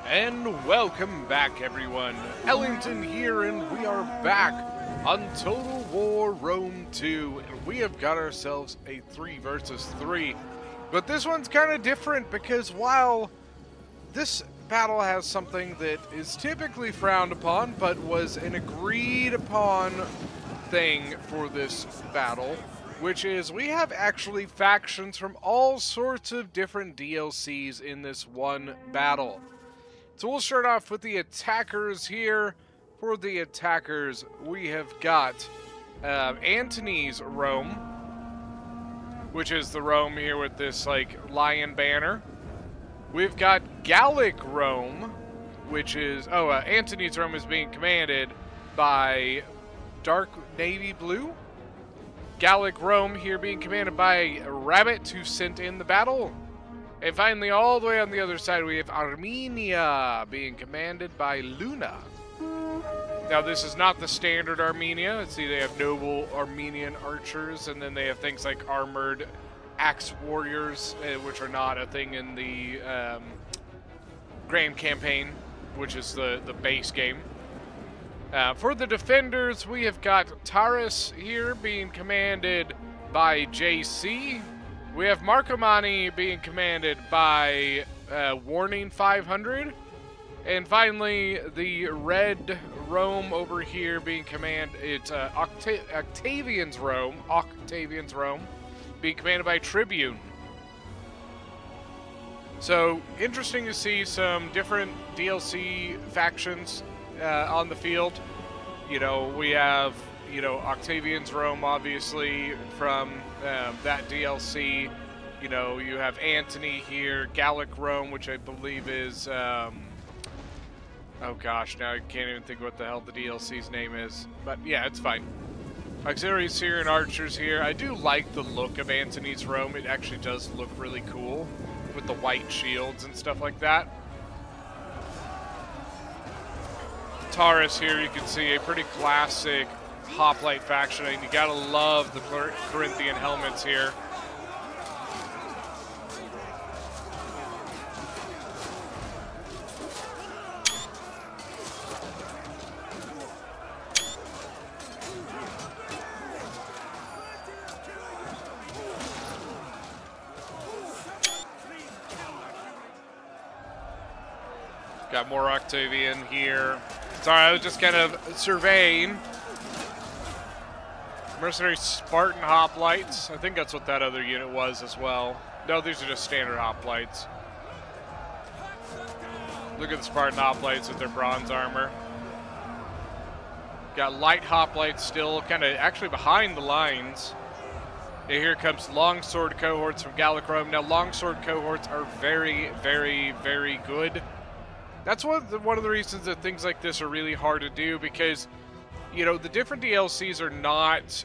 And welcome back, everyone. Ellington here, and we are back on Total War Rome 2. And we have got ourselves a 3 versus 3. But this one's kind of different because while this battle has something that is typically frowned upon, but was an agreed upon thing for this battle, which is we have actually factions from all sorts of different DLCs in this one battle. So we'll start off with the attackers here. For the attackers, we have got Antony's Rome, which is the Rome here with this like lion banner. We've got Gallic Rome, which is Antony's Rome is being commanded by dark navy blue. Gallic Rome here being commanded by Rabbit, who sent in the battle. And finally, all the way on the other side, we have Armenia being commanded by Luna. Now, this is not the standard Armenia. See, they have noble Armenian archers, and then they have things like armored axe warriors, which are not a thing in the Grand Campaign, which is the base game. For the defenders, we have got Taurus here being commanded by JC. We have Marcomanni being commanded by Warning 500. And finally, the Red Rome over here being commanded, it's Octavian's Rome, being commanded by Tribune. So, interesting to see some different DLC factions on the field. You know, we have, Octavian's Rome, obviously, from that DLC. You know, you have Antony here, Gallic Rome, which I believe is, oh gosh, now I can't even think what the hell the DLC's name is. But yeah, it's fine. Auxiliary Syrian archers here. I do like the look of Antony's Rome. It actually does look really cool with the white shields and stuff like that. Taurus here, you can see a pretty classic hoplite faction, and you gotta love the Corinthian helmets here. Got more Octavian here. Sorry, I was just kind of surveying. Mercenary Spartan hoplites. I think that's what that other unit was as well. No, these are just standard hoplites. Look at the Spartan hoplites with their bronze armor. Got light hoplites still kind of actually behind the lines. And here comes longsword cohorts from Gallic Rome. Now, longsword cohorts are very, very, very good. That's one of the reasons that things like this are really hard to do, because, the different DLCs are not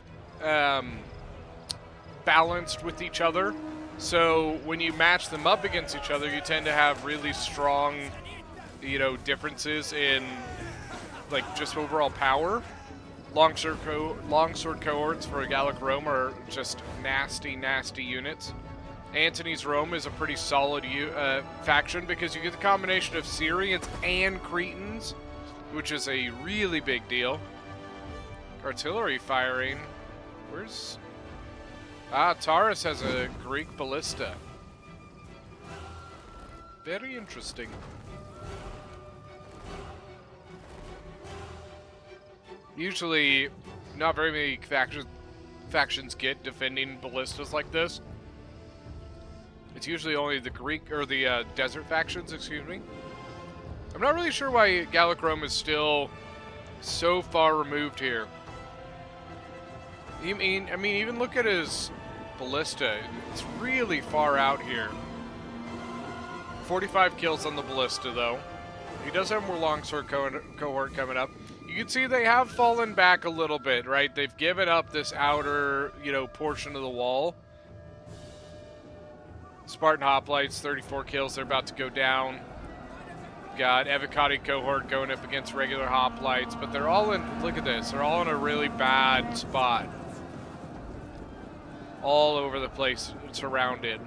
balanced with each other. So when you match them up against each other, you tend to have really strong, differences in, like, just overall power. Longsword cohorts for a Gallic Rome are just nasty, nasty units. Antony's Rome is a pretty solid faction because you get the combination of Syrians and Cretans, which is a really big deal. Artillery firing. Where's... Taurus has a Greek ballista. Very interesting. Usually, not very many factions get defending ballistas like this. It's usually only the Greek, or the desert factions, excuse me. I'm not really sure why Gallic Rome is still so far removed here. I mean, even look at his ballista. It's really far out here. 45 kills on the ballista, though. He does have more longsword cohort coming up. You can see they have fallen back a little bit, right? They've given up this outer, portion of the wall. Spartan hoplites, 34 kills. They're about to go down. Got Evocati cohort going up against regular hoplites, but they're all in, look at this, they're all in a really bad spot. All over the place, surrounded.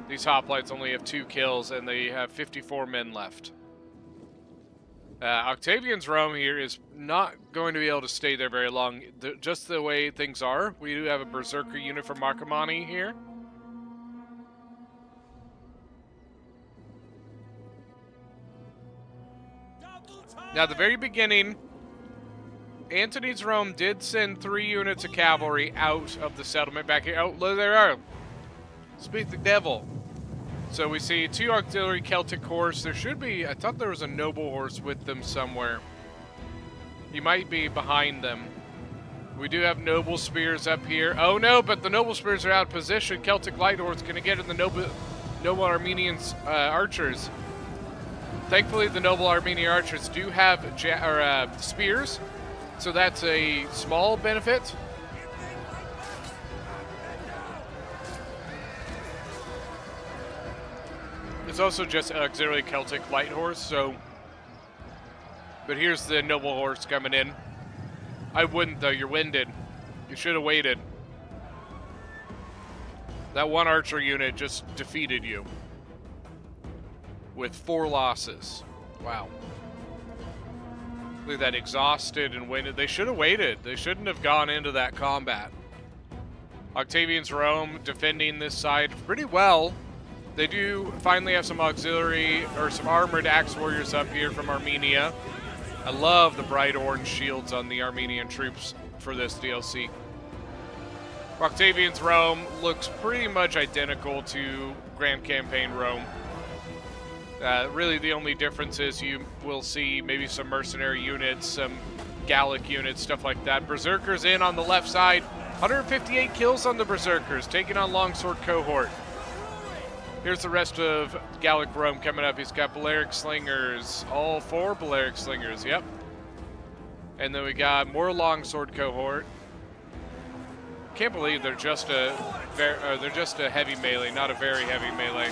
These hoplites only have 2 kills, and they have 54 men left. Octavian's Rome here is not going to be able to stay there very long. Just the way things are, we do have a Berserker unit from Marcomanni here. Now, at the very beginning, Antony's Rome did send 3 units of cavalry out of the settlement back here. Oh, look, there are. Speak the devil. So we see 2 auxiliary Celtic horse. There should be, I thought there was a noble horse with them somewhere. He might be behind them. We do have noble spears up here. Oh no, but the noble spears are out of position. Celtic light horse going to get in the noble Armenian archers. Thankfully, the noble Armenian archers do have spears, so that's a small benefit. It's also just auxiliary Celtic light horse, so... But here's the noble horse coming in. I wouldn't, though. You're winded. You should have waited. That 1 archer unit just defeated you. With 4 losses. Wow. Look at that, exhausted and winded. They should have waited. They shouldn't have gone into that combat. Octavian's Rome defending this side pretty well. They do finally have some auxiliary, or some armored axe warriors up here from Armenia. I love the bright orange shields on the Armenian troops for this DLC. Octavian's Rome looks pretty much identical to Grand Campaign Rome. Really the only difference is you will see maybe some mercenary units, some Gallic units, stuff like that. Berserkers in on the left side. 158 kills on the Berserkers, taking on Longsword Cohort. Here's the rest of Gallic Rome coming up. He's got Balearic Slingers, all 4 Balearic Slingers, yep. And then we got more Longsword Cohort. Can't believe they're just a heavy melee, not a very heavy melee.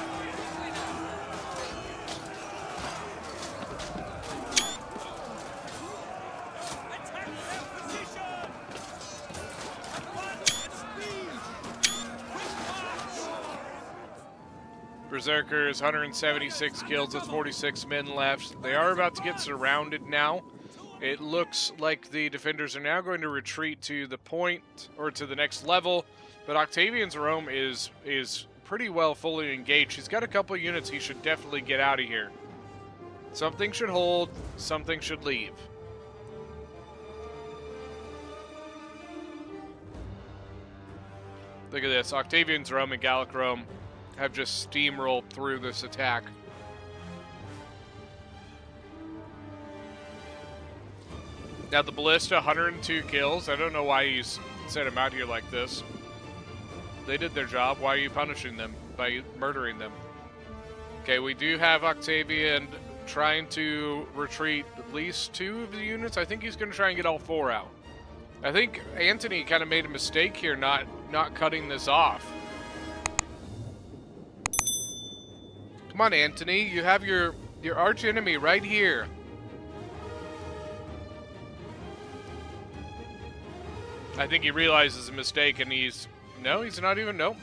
Berserkers, 176 kills with 46 men left. They are about to get surrounded now. It looks like the defenders are now going to retreat to the point, or to the next level, but Octavian's Rome is pretty well fully engaged. He's got a couple units he should definitely get out of here. Something should hold, something should leave. Look at this, Octavian's Rome and Gallic Rome have just steamrolled through this attack. Now the Ballista, 102 kills. I don't know why he's sent him out here like this. They did their job. Why are you punishing them by murdering them? Okay, we do have Octavian trying to retreat at least 2 of the units. I think he's going to try and get all 4 out. I think Antony kind of made a mistake here not cutting this off. Come on, Antony. You have your arch enemy right here. I think he realizes a mistake and he's... No, he's not even... Nope.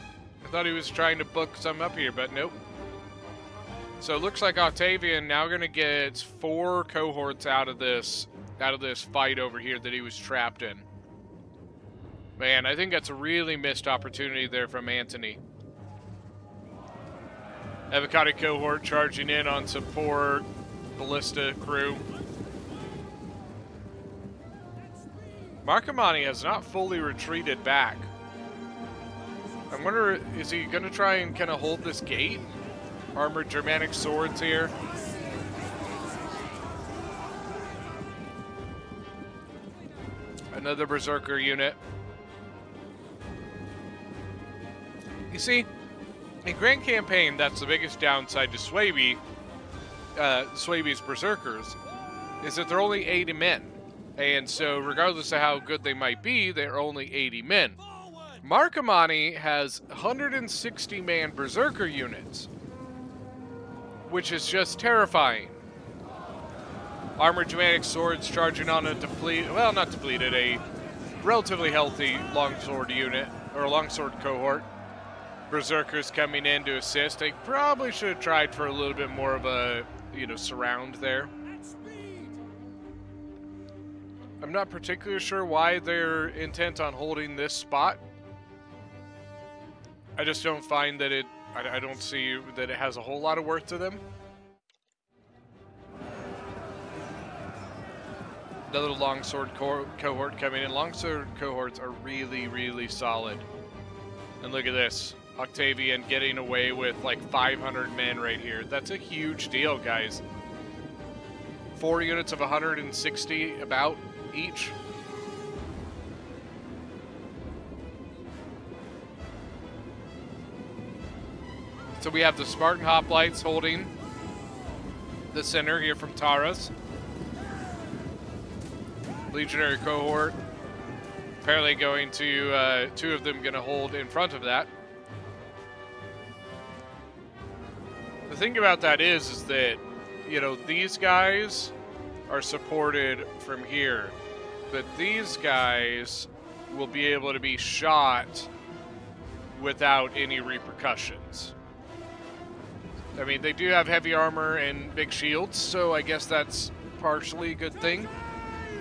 I thought he was trying to book some up here, but nope. So it looks like Octavian now going to get 4 cohorts out of this fight over here that he was trapped in. Man, I think that's a really missed opportunity there from Antony. Avocado cohort charging in on some poor ballista crew. Marcomanni has not fully retreated back. I wonder, is he going to try and kind of hold this gate? Armored Germanic swords here. Another Berserker unit. You see, in Grand Campaign, that's the biggest downside to Swaby, Swaby's Berserkers, is that they're only 80 men. And so, regardless of how good they might be, they're only 80 men. Marcomanni has 160-man Berserker units, which is just terrifying. Armored Germanic swords charging on a not depleted, a relatively healthy longsword unit, or a longsword cohort. Berserkers coming in to assist. They probably should have tried for a little bit more of a, surround there. I'm not particularly sure why they're intent on holding this spot. I just don't find that I don't see that it has a whole lot of worth to them. Another longsword cohort coming in. Longsword cohorts are really, really solid. And look at this. Octavian getting away with like 500 men right here. That's a huge deal, guys. 4 units of 160 about each. So we have the Spartan Hoplites holding the center here from Taurus. Legionary cohort apparently going to, 2 of them going to hold in front of that. The thing about that is that, these guys are supported from here, but these guys will be able to be shot without any repercussions. I mean, they do have heavy armor and big shields, so I guess that's partially a good thing.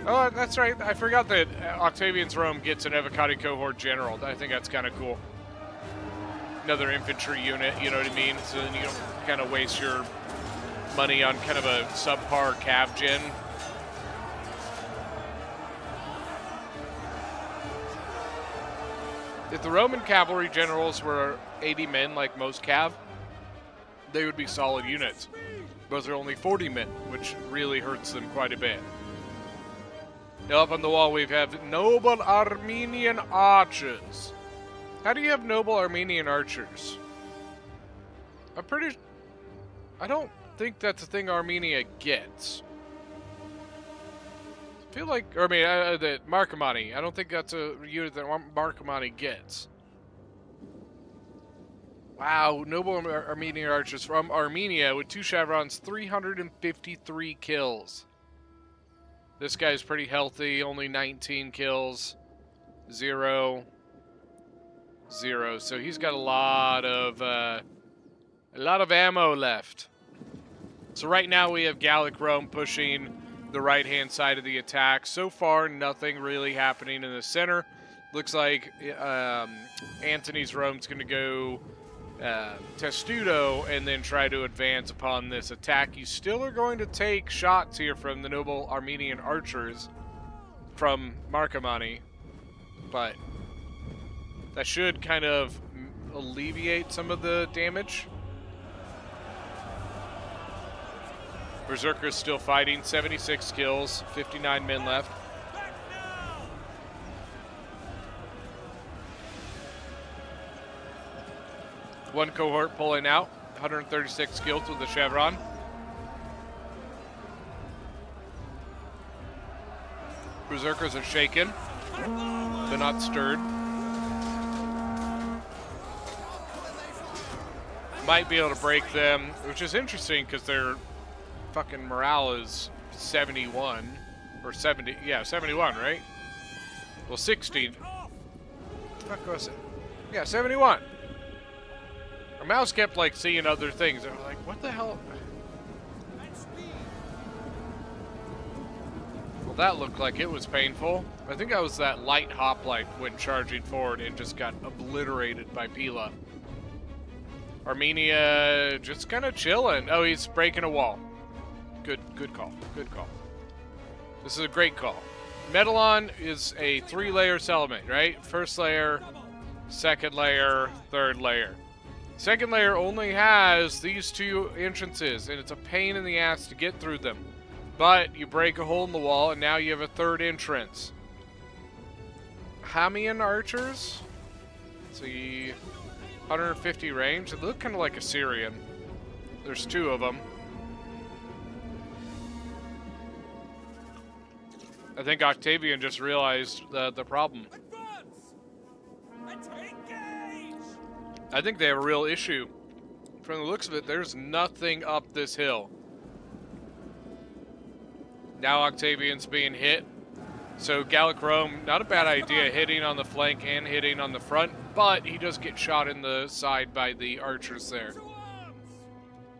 Oh, that's right. I forgot that Octavian's Rome gets an Evocati cohort general. I think that's kind of cool. Another infantry unit, you know what I mean? So then you don't kind of waste your money on kind of a subpar cav gen. If the Roman cavalry generals were 80 men like most cav, they would be solid units. But they're only 40 men, which really hurts them quite a bit. Now up on the wall we have noble Armenian archers. How do you have noble Armenian archers? I don't think that's a thing Armenia gets. I feel like, that Marcomanni. I don't think that's a unit that Marcomanni gets. Wow, noble Armenian archers from Armenia with 2 chevrons, 353 kills. This guy's pretty healthy, only 19 kills, 0, 0. So he's got a lot of ammo left. So right now we have Gallic Rome pushing the right-hand side of the attack. So far, nothing really happening in the center. Looks like Antony's Rome's going to go Testudo and then try to advance upon this attack. You still are going to take shots here from the noble Armenian archers from Marcomanni, but that should kind of alleviate some of the damage. Berserker's still fighting, 76 kills, 59 men left. One cohort pulling out, 136 kills with the chevron. Berserkers are shaken, but not stirred. Might be able to break them, which is interesting because their fucking morale is 71 or 70. Yeah, 71, right? Well, 60. What the fuck was it? Yeah, 71. Our mouse kept like seeing other things. I was like, what the hell? Well, that looked like it was painful. I think that was that light hoplite went charging forward and just got obliterated by Pila. Armenia just kind of chilling. Oh, he's breaking a wall. Good call. Good call. This is a great call. Medallon is a 3-layer settlement, right? First layer, second layer, third layer. Second layer only has these 2 entrances, and it's a pain in the ass to get through them. But you break a hole in the wall, and now you have a 3rd entrance. Hamian archers? Let's see, 150 range. They look kind of like Assyrian. There's 2 of them. I think Octavian just realized the problem. I think they have a real issue. From the looks of it, there's nothing up this hill. Now Octavian's being hit. So Gallic Rome, not a bad idea, hitting on the flank and hitting on the front, but he does get shot in the side by the archers there.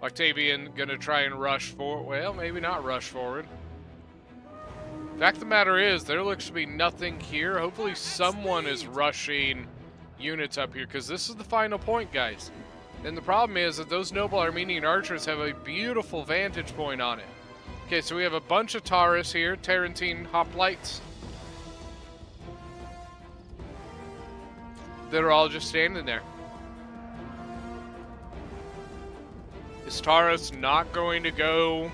Octavian gonna try and rush forward. Well, maybe not rush forward. Fact of the matter is, there looks to be nothing here. Hopefully someone is rushing units up here, because this is the final point, guys. And the problem is that those noble Armenian archers have a beautiful vantage point on it. Okay, so we have a bunch of Taurus here, Tarentine hoplites. That are all just standing there. Is Taurus not going to go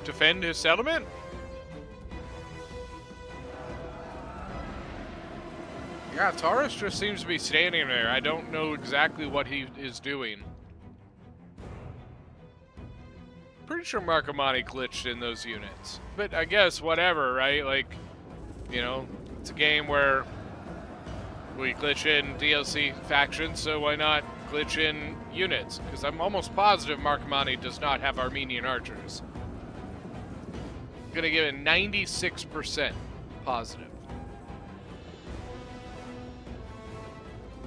defend his settlement? Yeah, Taurus just seems to be standing there. I don't know exactly what he is doing. Pretty sure Marcomanni glitched in those units. But I guess whatever, right? Like, you know, it's a game where we glitch in DLC factions, so why not glitch in units? Because I'm almost positive Marcomanni does not have Armenian archers. I'm gonna give it 96% positive.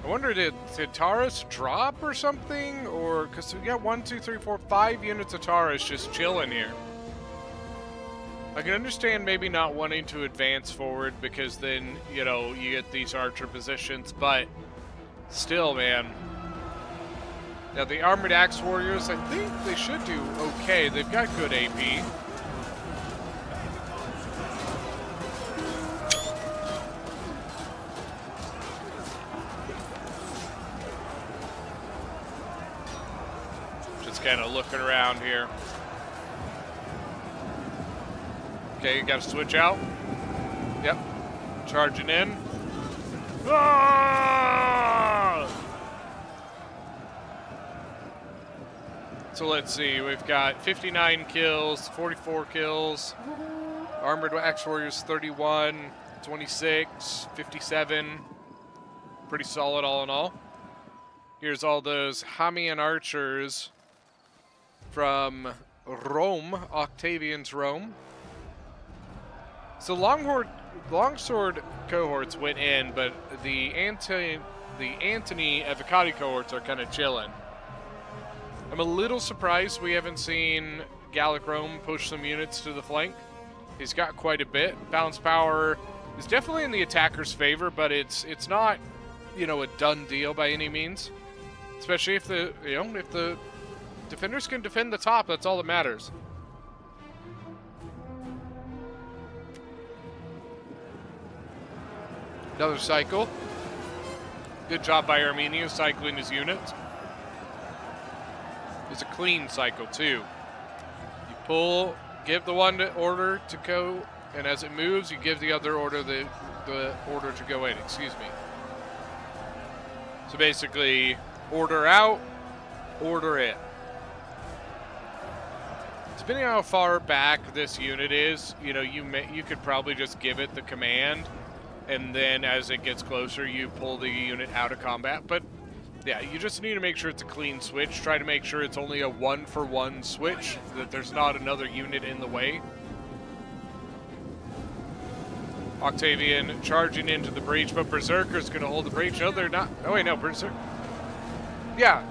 I wonder, did Taurus drop or something? Or, because we got 1, 2, 3, 4, 5 units of Taurus just chilling here. I can understand maybe not wanting to advance forward because then, you know, you get these archer positions, but still, man. Now, the Armored Axe Warriors, I think they should do okay. They've got good AP. Just kind of looking around here. Okay, you gotta switch out. Yep. Charging in. Ah! So let's see, we've got 59 kills, 44 kills. Armored Axe Warriors 31, 26, 57. Pretty solid all in all. Here's all those Hamian archers from Rome, Octavian's Rome. So longsword cohorts went in, but the Antony Evocati cohorts are kind of chilling. I'm a little surprised we haven't seen Gallic Rome push some units to the flank. He's got quite a bit. Balance power is definitely in the attacker's favor, but it's not, you know, a done deal by any means. Especially if the defenders can defend the top, that's all that matters. Another cycle. Good job by Armenia cycling his units. It's a clean cycle too. You pull, give the one order to go, and as it moves, you give the other order the order to go in. Excuse me. So basically, order out, order in. Depending on how far back this unit is, you know, you could probably just give it the command. And then as it gets closer, you pull the unit out of combat. But yeah, you just need to make sure it's a clean switch. Try to make sure it's only a 1-for-1 switch, that there's not another unit in the way. Octavian charging into the breach, but Berserker's going to hold the breach. No, they're not. Oh, wait, no, Berserker. Yeah,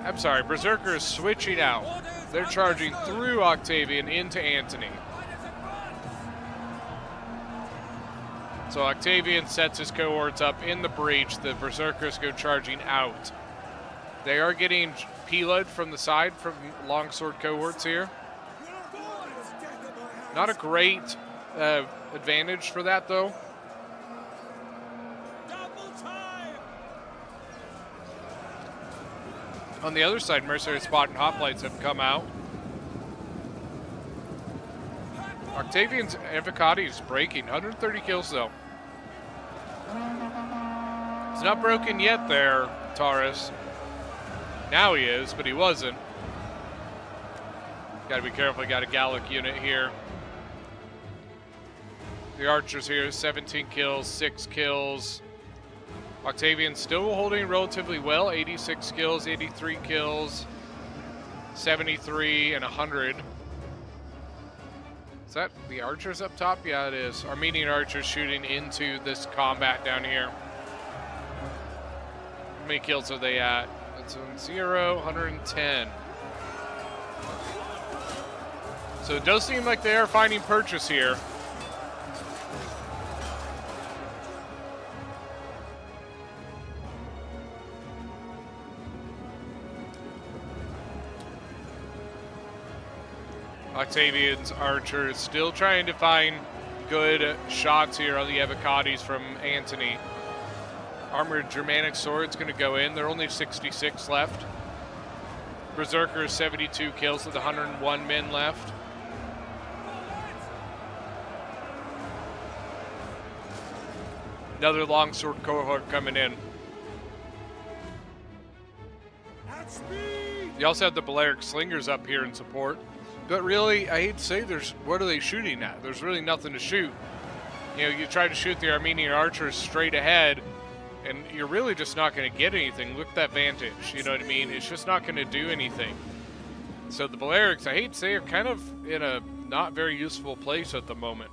I'm sorry. Berserker is switching out. They're charging through Octavian into Antony. So Octavian sets his cohorts up in the breach. The Berserkers go charging out. They are getting pillaged from the side from longsword cohorts here. Not a great advantage for that, though. On the other side, Mercenary Spot and Hoplites have come out. Octavian's Evocati is breaking. 130 kills, though. He's not broken yet there, Taurus. Now he is, but he wasn't. Gotta be careful, got a Gallic unit here. The archers here, 17 kills, 6 kills. Octavian still holding relatively well, 86 kills, 83 kills, 73, and 100. that the archers up top? Yeah, it is. Armenian archers shooting into this combat down here. How many kills are they at? It's on 0, 110. So it does seem like they are finding purchase here. Octavian's archers still trying to find good shots here on the Evocadis from Antony. Armored Germanic Sword's going to go in. There are only 66 left. Berserker 72 kills with 101 men left. Another longsword cohort coming in. You also have the Balearic Slingers up here in support. But really, I hate to say, what are they shooting at? There's really nothing to shoot. You know, you try to shoot the Armenian archers straight ahead, and you're really just not going to get anything. Look at that vantage, you know what I mean? It's just not going to do anything. So the Balearics, I hate to say, are kind of in a not very useful place at the moment.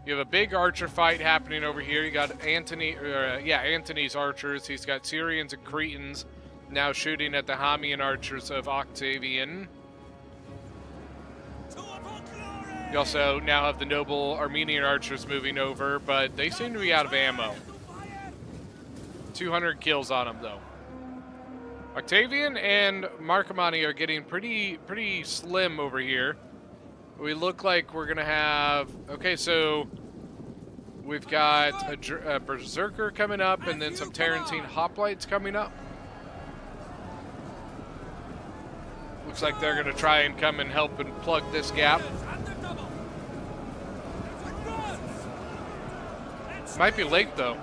You have a big archer fight happening over here. You got Antony's archers. He's got Syrians and Cretans now shooting at the Hamian archers of Octavian. You also now have the noble Armenian archers moving over, but they seem to be out of ammo. 200 kills on them, though. Octavian and Marcomanni are getting pretty slim over here. We look like we're going to have... Okay, so we've got a Berserker coming up and then some Tarantine Hoplites coming up. Looks like they're going to try and come and help and plug this gap. Might be late, though.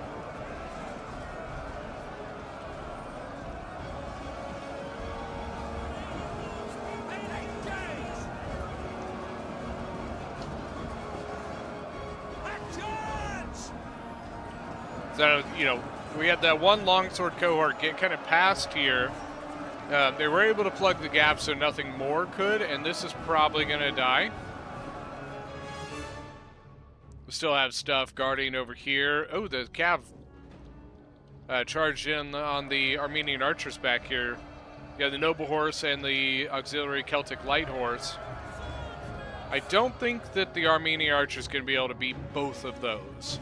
So, you know, we had that one longsword cohort get kind of past here. They were able to plug the gap so nothing more could, and this is probably going to die. We still have stuff guarding over here. Oh, the Cav charged in on the Armenian archers back here. You have the Noble Horse and the Auxiliary Celtic Light Horse. I don't think that the Armenian archers going to be able to beat both of those.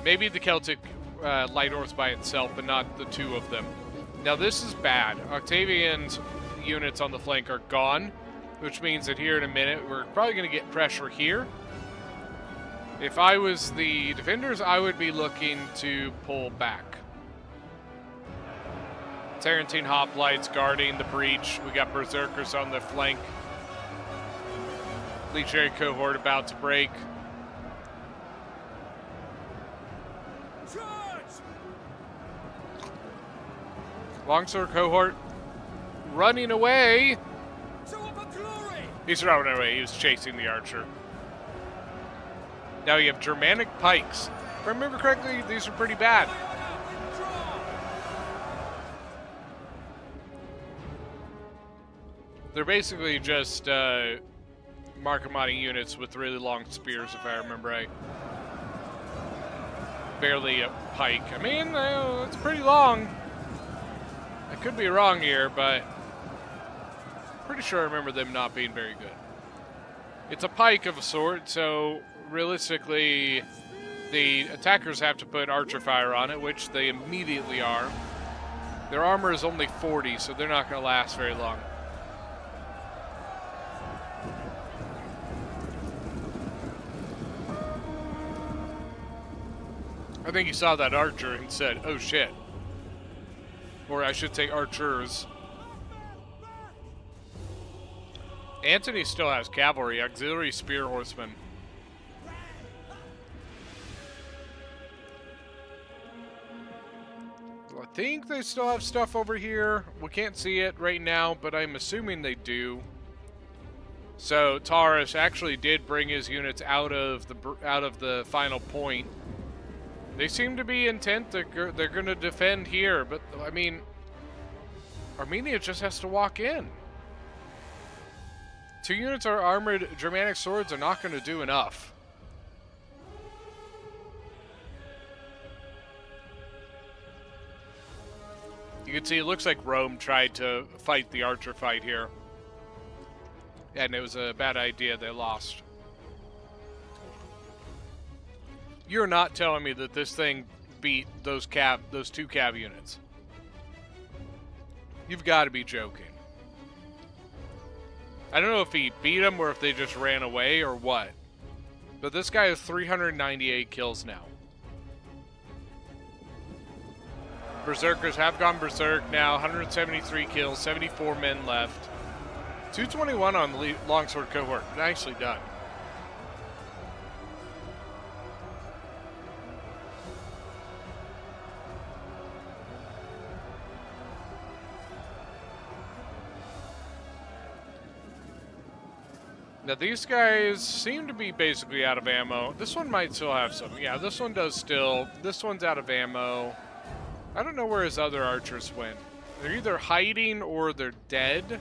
Maybe the Celtic Light Horse by itself, but not the two of them. Now this is bad. Octavian's units on the flank are gone, which means that here in a minute we're probably going to get pressure here. If I was the defenders, I would be looking to pull back. Tarantine Hoplites guarding the breach. We got Berserkers on the flank. Legionary cohort about to break. Longsword cohort running away. He's running away. He was chasing the archer. Now you have Germanic pikes. If I remember correctly, these are pretty bad. They're basically just Marcomanni units with really long spears, if I remember right. Barely a pike. I mean, it's pretty long. I could be wrong here, but pretty sure I remember them not being very good. It's a pike of a sort, so realistically, the attackers have to put archer fire on it, which they immediately are. Their armor is only 40, so they're not going to last very long. I think he saw that archer and said, oh shit. Or I should say archers. Antony still has cavalry, auxiliary spear horsemen. I think they still have stuff over here. We can't see it right now, but I'm assuming they do. So Taurus actually did bring his units out of the final point. They seem to be intent that they're going to defend here, but I mean, Armenia just has to walk in. 2 units of armored Germanic swords are not going to do enough. You can see it looks like Rome tried to fight the archer fight here. And it was a bad idea. They lost. You're not telling me that this thing beat those 2 cav units. You've got to be joking. I don't know if he beat them or if they just ran away or what. But this guy has 398 kills now. Berserkers have gone berserk now. 173 kills, 74 men left. 221 on the longsword cohort. Nicely done. Now these guys seem to be basically out of ammo. This one might still have some. Yeah, this one does still. This one's out of ammo. I don't know where his other archers went. They're either hiding or they're dead.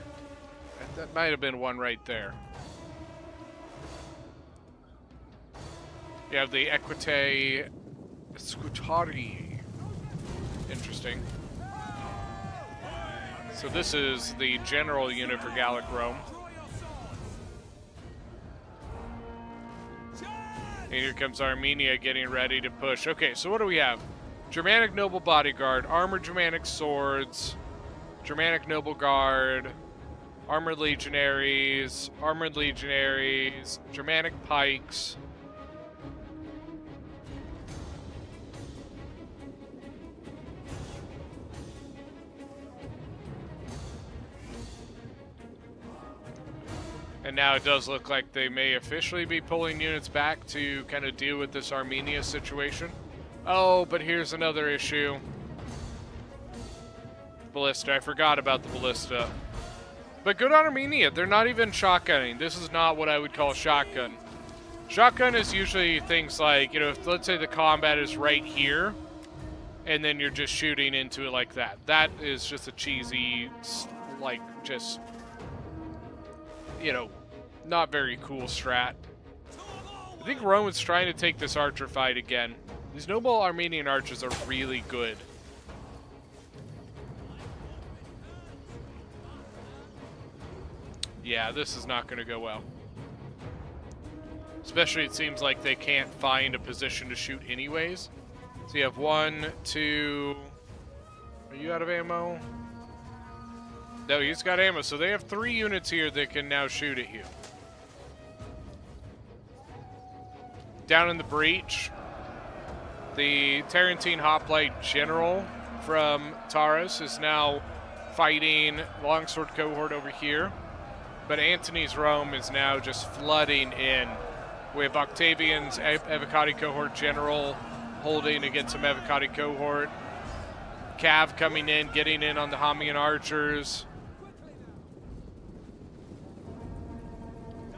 That might have been one right there. You have the Equite Scutari. Interesting. So this is the general unit for Gallic Rome. And here comes Armenia getting ready to push. Okay, so what do we have? Germanic Noble Bodyguard, Armored Germanic Swords, Germanic Noble Guard, Armored Legionaries, Germanic Pikes. And now it does look like they may officially be pulling units back to kind of deal with this Armenia situation. Oh, but here's another issue. Ballista. I forgot about the ballista. But good on Armenia. They're not even shotgunning. This is not what I would call shotgun. Shotgun is usually things like, you know, if, let's say the combat is right here, and then you're just shooting into it like that. That is just a cheesy, like, just, you know, not very cool strat. I think Roman's trying to take this archer fight again. These noble Armenian archers are really good. Yeah, this is not going to go well. Especially it seems like they can't find a position to shoot anyways. So you have 1, 2... Are you out of ammo? No, he's got ammo. So they have 3 units here that can now shoot at you. Down in the breach, the Tarentine Hoplite General from Taurus is now fighting longsword cohort over here. But Antony's Rome is now just flooding in. We have Octavian's Evocati cohort general holding against some Evocati cohort. Cav coming in, getting in on the Hamian archers.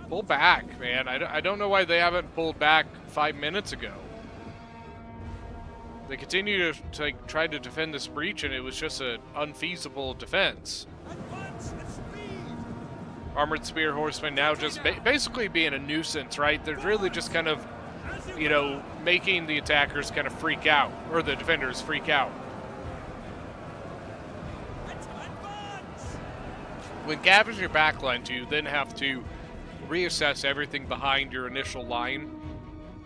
Pull back, man. I don't know why they haven't pulled back 5 minutes ago. They continue to like, try to defend this breach, and it was just an unfeasible defense. Armored Spear Horsemen now just basically being a nuisance, right? They're really just kind of, you know, making the attackers kind of freak out, or the defenders freak out. When Cav is your backline, you then have to reassess everything behind your initial line.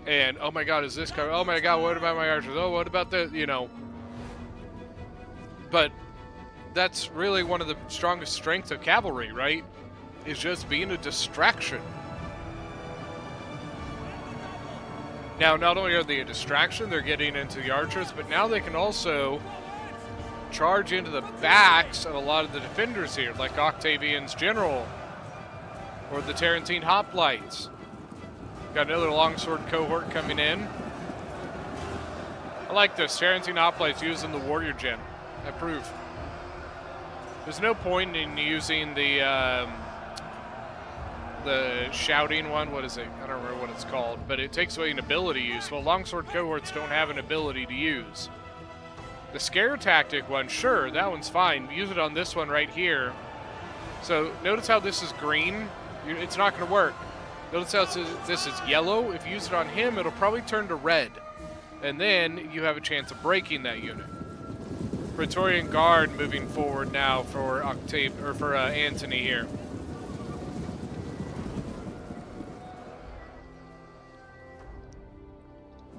And, oh my god, is this cover? Oh my god, what about my archers? Oh, what about the, you know. But that's really one of the strongest strengths of cavalry, right? Is just being a distraction. Now, not only are they a distraction, they're getting into the archers, but now they can also charge into the backs of a lot of the defenders here, like Octavian's General, or the Tarentine Hoplites. Got another longsword cohort coming in. I like this. Tarentine Hoplites using the Warrior Gen. I approve. There's no point in using the shouting one. What is it? I don't remember what it's called, but it takes away an ability use. Well, longsword cohorts don't have an ability to use. The scare tactic one, sure, that one's fine. Use it on this one right here. So notice how this is green. It's not going to work. Notice how this is yellow. If you use it on him, it'll probably turn to red. And then you have a chance of breaking that unit. Praetorian Guard moving forward now for Antony here.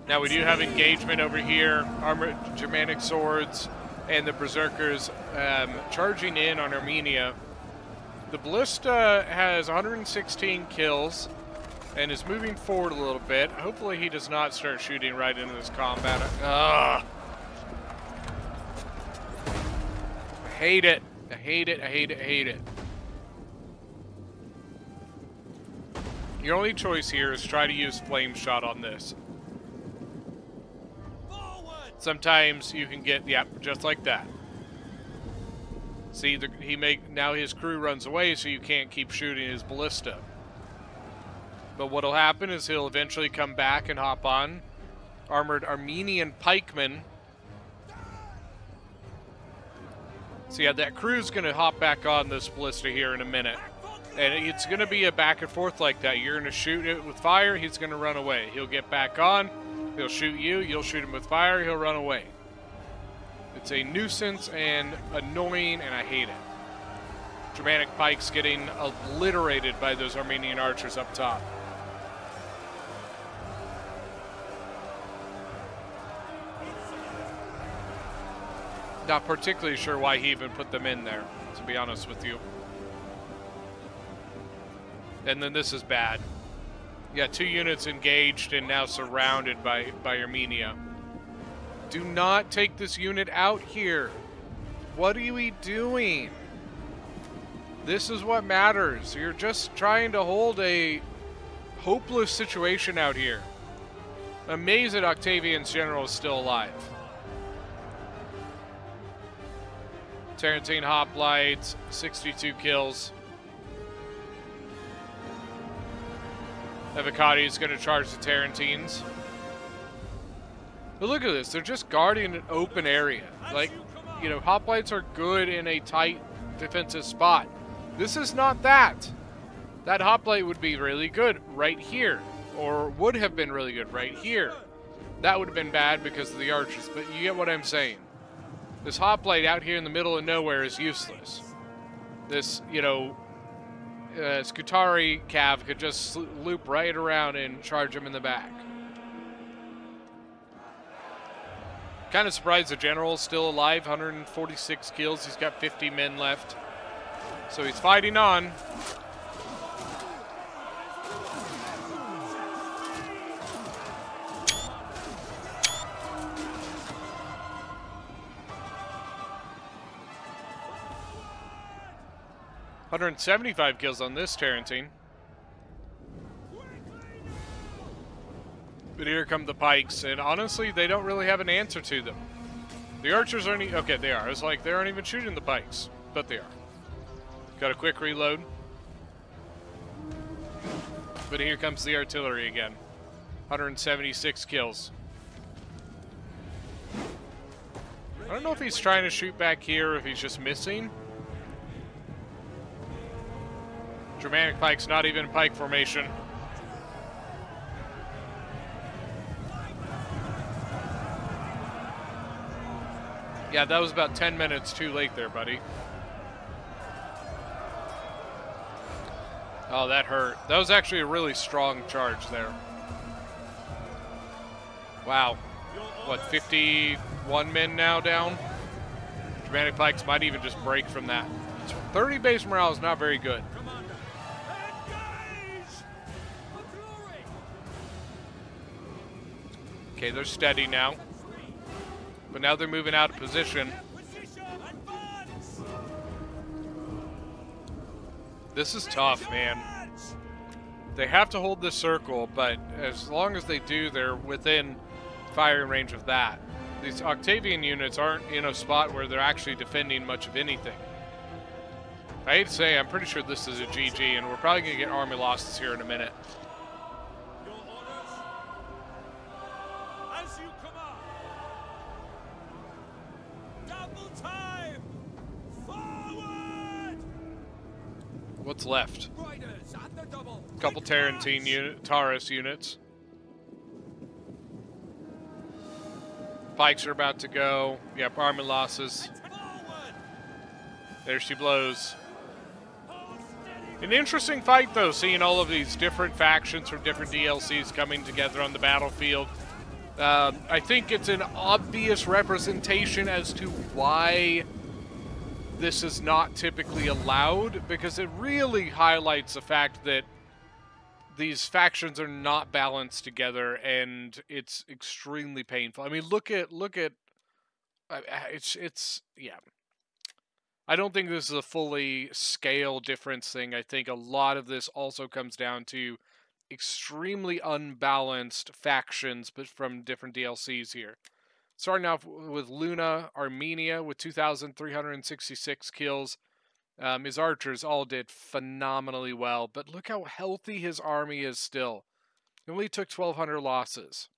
Now we do have engagement over here. Armored Germanic swords and the Berserkers charging in on Armenia. The Ballista has 116 kills and is moving forward a little bit. Hopefully he does not start shooting right into this combat. Ugh. I hate it. I hate it. I hate it. I hate it. Your only choice here is try to use Flame Shot on this. Sometimes you can get, yeah, just like that. See, now his crew runs away, so you can't keep shooting his ballista. But what'll happen is he'll eventually come back and hop on. Armored Armenian pikemen. So yeah, that crew's gonna hop back on this ballista here in a minute. And it's gonna be a back and forth like that. You're gonna shoot it with fire, he's gonna run away. He'll get back on. He'll shoot you, you'll shoot him with fire, he'll run away. It's a nuisance and annoying, and I hate it. Germanic pikes getting obliterated by those Armenian archers up top. Not particularly sure why he even put them in there, to be honest with you. And then this is bad. Yeah, 2 units engaged and now surrounded by Armenia. Do not take this unit out here. What are we doing? This is what matters. You're just trying to hold a hopeless situation out here. Amazed that Octavian's general is still alive. Tarantine hoplites, 62 kills. Evocati is going to charge the Tarantines. But look at this. They're just guarding an open area. Like, you know, hoplites are good in a tight defensive spot. This is not that. That hoplite would be really good right here. Or would have been really good right here. That would have been bad because of the archers. But you get what I'm saying. This hoplite out here in the middle of nowhere is useless. This, you know, Scutari Cav could just loop right around and charge him in the back. Kind of surprised the general's still alive, 146 kills. He's got 50 men left. So he's fighting on. $175 kills on this Tarantine. But here come the pikes, and honestly, they don't really have an answer to them. The archers aren't okay, they are. It's like they aren't even shooting the pikes, but they are. Got a quick reload. But here comes the artillery again. 176 kills. I don't know if he's trying to shoot back here or if he's just missing. Germanic pike's not even in pike formation. Yeah, that was about 10 minutes too late there, buddy. Oh, that hurt. That was actually a really strong charge there. Wow. What, 51 men now down? Germanic pikes might even just break from that. 30 base morale is not very good. Okay, they're steady now. But now they're moving out of position. This is tough, man. They have to hold this circle, but as long as they do, they're within firing range of that. These Octavian units aren't in a spot where they're actually defending much of anything. I hate to say, I'm pretty sure this is a GG, and we're probably going to get army losses here in a minute. What's left? Couple Taurus units. Pikes are about to go. Yep, army losses. There she blows. An interesting fight, though, seeing all of these different factions from different DLCs coming together on the battlefield. I think it's an obvious representation as to why this is not typically allowed, because it really highlights the fact that these factions are not balanced together, and it's extremely painful. I mean, look at it's yeah. I don't think this is a fully scale difference thing. I think a lot of this also comes down to extremely unbalanced factions, but from different DLCs here. Starting off with Luna, Armenia with 2,366 kills. His archers all did phenomenally well, but look how healthy his army is still. He only took 1,200 losses.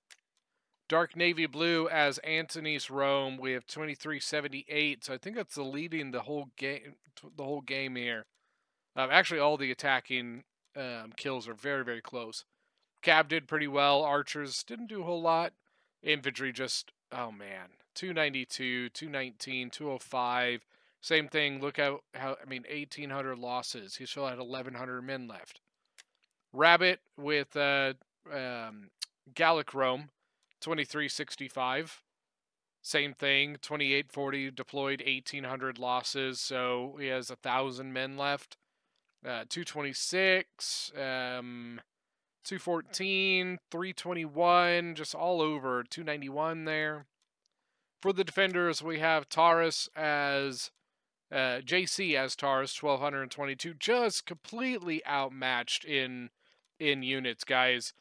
Dark Navy Blue as Antony's Rome. We have 2378, so I think that's leading the whole game here. Actually, all the attacking kills are very, very close. Cab did pretty well. Archers didn't do a whole lot. Infantry just, oh man, 292, 219, 205. Same thing. Look how I mean, 1,800 losses. He still had 1,100 men left. Rabbit with Gallic Rome, 2365. Same thing, 2840 deployed, 1,800 losses. So he has 1,000 men left. 226, 214, 321, just all over. 291 there. For the defenders, we have Taurus as JC as Taurus, 1,222, just completely outmatched in units, guys.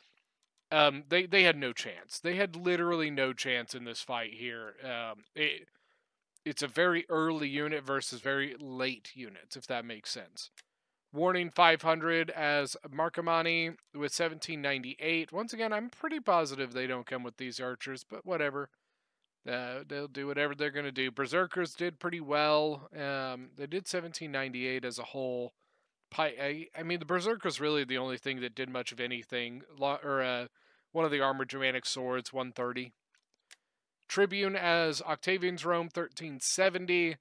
They had no chance. They had literally no chance in this fight here. It's a very early unit versus very late units, if that makes sense. Warning 500 as Marcomanni with 1,798. Once again, I'm pretty positive they don't come with these archers, but whatever. They'll do whatever they're going to do. Berserkers did pretty well. They did 1,798 as a whole. I mean, the Berserker's really the only thing that did much of anything. Or one of the Armored Germanic Swords, 130. Tribune as Octavian's Rome, 1370.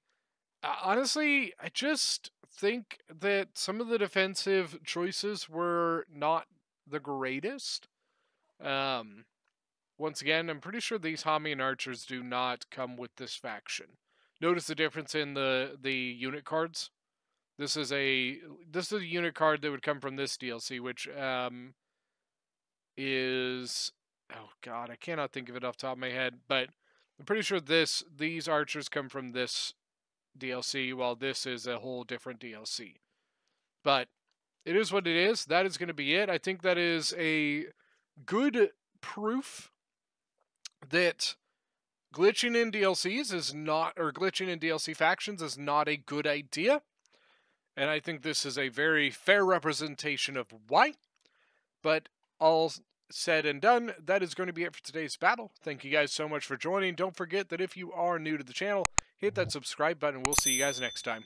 Honestly, I just think that some of the defensive choices were not the greatest. Once again, I'm pretty sure these Hamian archers do not come with this faction. Notice the difference in the unit cards. This is a unit card that would come from this DLC, which is, oh god, I cannot think of it off the top of my head, but I'm pretty sure these archers come from this DLC, while this is a whole different DLC. But it is what it is. That is going to be it. I think that is a good proof that glitching in DLCs is not, or glitching in DLC factions is not a good idea. And I think this is a very fair representation of why. But all said and done, that is going to be it for today's battle. Thank you guys so much for joining. Don't forget that if you are new to the channel, hit that subscribe button. We'll see you guys next time.